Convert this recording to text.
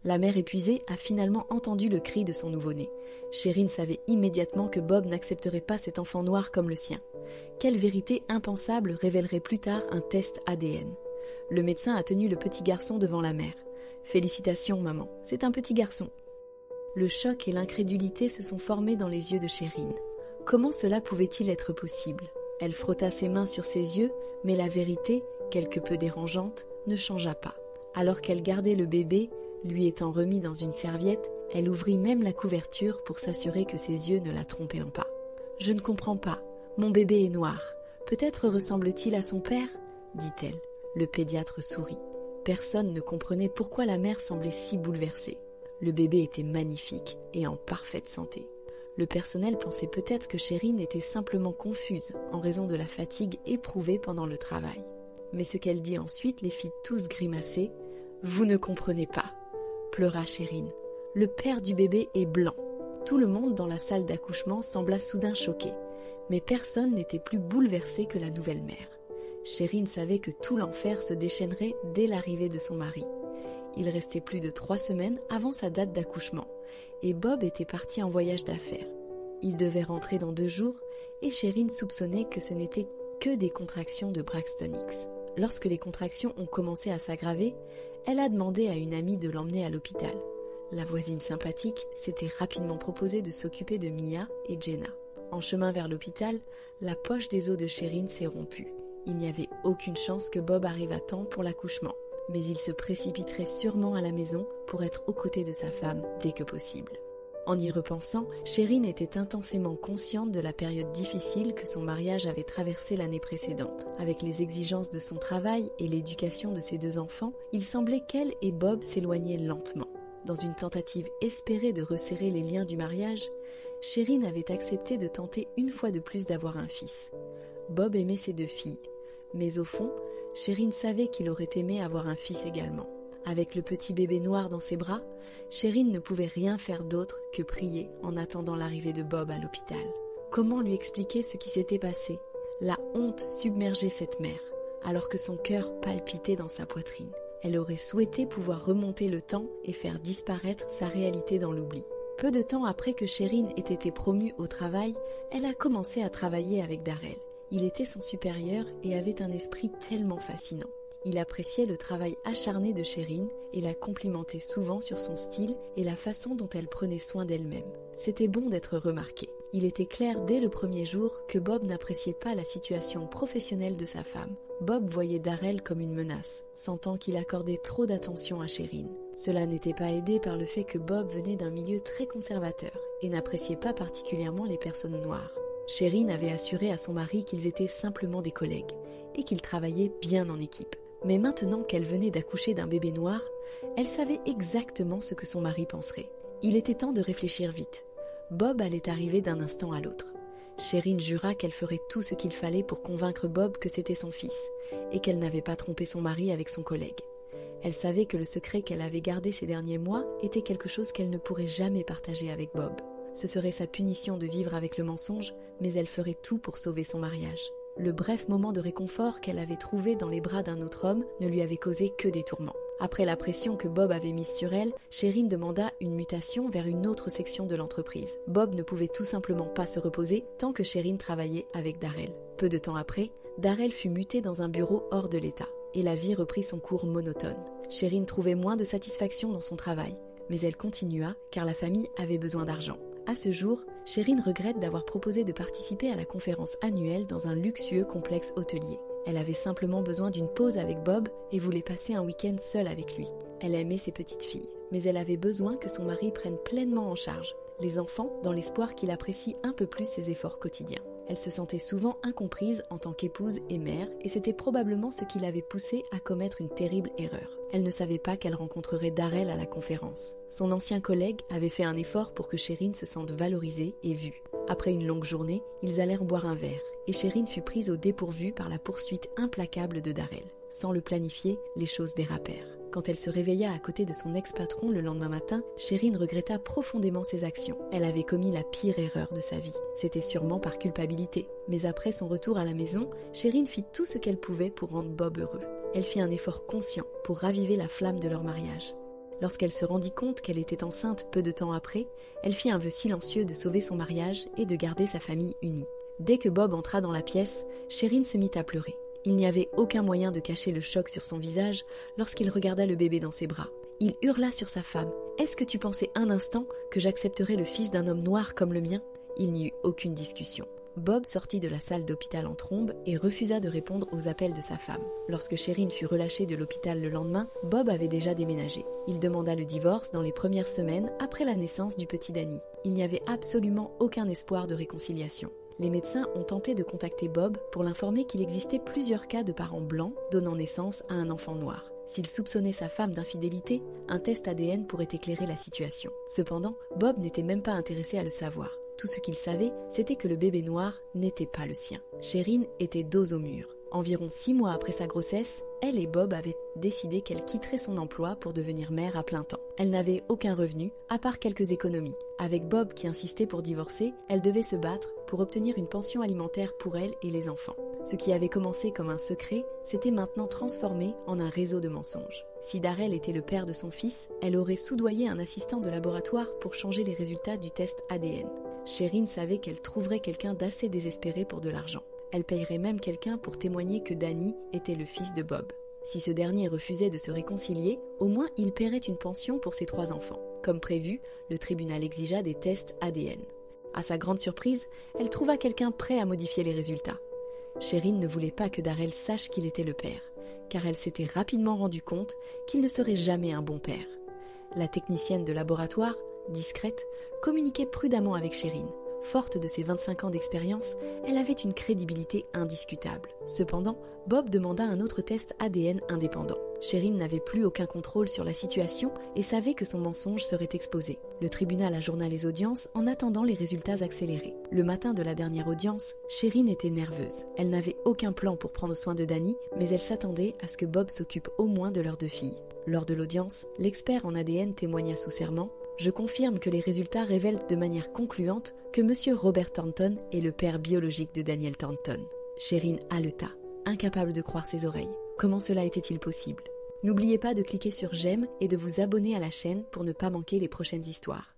La mère épuisée a finalement entendu le cri de son nouveau-né. Sherine savait immédiatement que Bob n'accepterait pas cet enfant noir comme le sien. Quelle vérité impensable révélerait plus tard un test ADN? Le médecin a tenu le petit garçon devant la mère. « Félicitations maman, c'est un petit garçon ». Le choc et l'incrédulité se sont formés dans les yeux de Sherine. Comment cela pouvait-il être possible? Elle frotta ses mains sur ses yeux, mais la vérité, quelque peu dérangeante, ne changea pas. Alors qu'elle gardait le bébé, lui étant remis dans une serviette, elle ouvrit même la couverture pour s'assurer que ses yeux ne la trompaient pas. « Je ne comprends pas, mon bébé est noir. Peut-être ressemble-t-il à son père ?» dit-elle. Le pédiatre sourit. Personne ne comprenait pourquoi la mère semblait si bouleversée. Le bébé était magnifique et en parfaite santé. Le personnel pensait peut-être que Sherine était simplement confuse en raison de la fatigue éprouvée pendant le travail. Mais ce qu'elle dit ensuite les fit tous grimacer. « Vous ne comprenez pas !» pleura Sherine. « Le père du bébé est blanc. » Tout le monde dans la salle d'accouchement sembla soudain choqué. Mais personne n'était plus bouleversé que la nouvelle mère. Sherine savait que tout l'enfer se déchaînerait dès l'arrivée de son mari. Il restait plus de 3 semaines avant sa date d'accouchement, et Bob était parti en voyage d'affaires. Il devait rentrer dans 2 jours, et Sherine soupçonnait que ce n'était que des contractions de Braxton Hicks. Lorsque les contractions ont commencé à s'aggraver, elle a demandé à une amie de l'emmener à l'hôpital. La voisine sympathique s'était rapidement proposée de s'occuper de Mia et Jenna. En chemin vers l'hôpital, la poche des os de Sherine s'est rompue. Il n'y avait aucune chance que Bob arrive à temps pour l'accouchement, mais il se précipiterait sûrement à la maison pour être aux côtés de sa femme dès que possible. En y repensant, Sherine était intensément consciente de la période difficile que son mariage avait traversée l'année précédente. Avec les exigences de son travail et l'éducation de ses 2 enfants, il semblait qu'elle et Bob s'éloignaient lentement. Dans une tentative espérée de resserrer les liens du mariage, Sherine avait accepté de tenter une fois de plus d'avoir un fils. Bob aimait ses 2 filles, mais au fond, Sherine savait qu'il aurait aimé avoir un fils également. Avec le petit bébé noir dans ses bras, Sherine ne pouvait rien faire d'autre que prier en attendant l'arrivée de Bob à l'hôpital. Comment lui expliquer ce qui s'était passé? La honte submergeait cette mère, alors que son cœur palpitait dans sa poitrine. Elle aurait souhaité pouvoir remonter le temps et faire disparaître sa réalité dans l'oubli. Peu de temps après que Sherine ait été promue au travail, elle a commencé à travailler avec Darrell. Il était son supérieur et avait un esprit tellement fascinant. Il appréciait le travail acharné de Sherine et la complimentait souvent sur son style et la façon dont elle prenait soin d'elle-même. C'était bon d'être remarqué. Il était clair dès le premier jour que Bob n'appréciait pas la situation professionnelle de sa femme. Bob voyait Darrell comme une menace, sentant qu'il accordait trop d'attention à Sherine. Cela n'était pas aidé par le fait que Bob venait d'un milieu très conservateur et n'appréciait pas particulièrement les personnes noires. Sherine avait assuré à son mari qu'ils étaient simplement des collègues et qu'ils travaillaient bien en équipe. Mais maintenant qu'elle venait d'accoucher d'un bébé noir, elle savait exactement ce que son mari penserait. Il était temps de réfléchir vite. Bob allait arriver d'un instant à l'autre. Sherine jura qu'elle ferait tout ce qu'il fallait pour convaincre Bob que c'était son fils et qu'elle n'avait pas trompé son mari avec son collègue. Elle savait que le secret qu'elle avait gardé ces derniers mois était quelque chose qu'elle ne pourrait jamais partager avec Bob. Ce serait sa punition de vivre avec le mensonge, mais elle ferait tout pour sauver son mariage. Le bref moment de réconfort qu'elle avait trouvé dans les bras d'un autre homme ne lui avait causé que des tourments. Après la pression que Bob avait mise sur elle, Sherine demanda une mutation vers une autre section de l'entreprise. Bob ne pouvait tout simplement pas se reposer tant que Sherine travaillait avec Darrell. Peu de temps après, Darrell fut muté dans un bureau hors de l'État, et la vie reprit son cours monotone. Sherine trouvait moins de satisfaction dans son travail, mais elle continua car la famille avait besoin d'argent. À ce jour, Sherine regrette d'avoir proposé de participer à la conférence annuelle dans un luxueux complexe hôtelier. Elle avait simplement besoin d'une pause avec Bob et voulait passer un week-end seule avec lui. Elle aimait ses petites filles, mais elle avait besoin que son mari prenne pleinement en charge les enfants dans l'espoir qu'il apprécie un peu plus ses efforts quotidiens. Elle se sentait souvent incomprise en tant qu'épouse et mère, et c'était probablement ce qui l'avait poussée à commettre une terrible erreur. Elle ne savait pas qu'elle rencontrerait Darrell à la conférence. Son ancien collègue avait fait un effort pour que Sherine se sente valorisée et vue. Après une longue journée, ils allèrent boire un verre, et Sherine fut prise au dépourvu par la poursuite implacable de Darrell. Sans le planifier, les choses dérapèrent. Quand elle se réveilla à côté de son ex-patron le lendemain matin, Sherine regretta profondément ses actions. Elle avait commis la pire erreur de sa vie. C'était sûrement par culpabilité. Mais après son retour à la maison, Sherine fit tout ce qu'elle pouvait pour rendre Bob heureux. Elle fit un effort conscient pour raviver la flamme de leur mariage. Lorsqu'elle se rendit compte qu'elle était enceinte peu de temps après, elle fit un vœu silencieux de sauver son mariage et de garder sa famille unie. Dès que Bob entra dans la pièce, Sherine se mit à pleurer. Il n'y avait aucun moyen de cacher le choc sur son visage lorsqu'il regarda le bébé dans ses bras. Il hurla sur sa femme. « Est-ce que tu pensais un instant que j'accepterais le fils d'un homme noir comme le mien ?» Il n'y eut aucune discussion. Bob sortit de la salle d'hôpital en trombe et refusa de répondre aux appels de sa femme. Lorsque Sherine fut relâchée de l'hôpital le lendemain, Bob avait déjà déménagé. Il demanda le divorce dans les premières semaines après la naissance du petit Danny. Il n'y avait absolument aucun espoir de réconciliation. Les médecins ont tenté de contacter Bob pour l'informer qu'il existait plusieurs cas de parents blancs donnant naissance à un enfant noir. S'il soupçonnait sa femme d'infidélité, un test ADN pourrait éclairer la situation. Cependant, Bob n'était même pas intéressé à le savoir. Tout ce qu'il savait, c'était que le bébé noir n'était pas le sien. Sherine était dos au mur. Environ 6 mois après sa grossesse, elle et Bob avaient décidé qu'elle quitterait son emploi pour devenir mère à plein temps. Elle n'avait aucun revenu, à part quelques économies. Avec Bob qui insistait pour divorcer, elle devait se battre pour obtenir une pension alimentaire pour elle et les enfants. Ce qui avait commencé comme un secret s'était maintenant transformé en un réseau de mensonges. Si Darrell était le père de son fils, elle aurait soudoyé un assistant de laboratoire pour changer les résultats du test ADN. Sherine savait qu'elle trouverait quelqu'un d'assez désespéré pour de l'argent. Elle payerait même quelqu'un pour témoigner que Danny était le fils de Bob. Si ce dernier refusait de se réconcilier, au moins il paierait une pension pour ses 3 enfants. Comme prévu, le tribunal exigea des tests ADN. À sa grande surprise, elle trouva quelqu'un prêt à modifier les résultats. Sherine ne voulait pas que Darrell sache qu'il était le père, car elle s'était rapidement rendu compte qu'il ne serait jamais un bon père. La technicienne de laboratoire, discrète, communiquait prudemment avec Sherine. Forte de ses 25 ans d'expérience, elle avait une crédibilité indiscutable. Cependant, Bob demanda un autre test ADN indépendant. Sherine n'avait plus aucun contrôle sur la situation et savait que son mensonge serait exposé. Le tribunal ajourna les audiences en attendant les résultats accélérés. Le matin de la dernière audience, Sherine était nerveuse. Elle n'avait aucun plan pour prendre soin de Danny, mais elle s'attendait à ce que Bob s'occupe au moins de leurs 2 filles. Lors de l'audience, l'expert en ADN témoigna sous serment: « Je confirme que les résultats révèlent de manière concluante que M. Robert Thornton est le père biologique de Daniel Thornton. » Sherine haleta, incapable de croire ses oreilles. Comment cela était-il possible? N'oubliez pas de cliquer sur j'aime et de vous abonner à la chaîne pour ne pas manquer les prochaines histoires.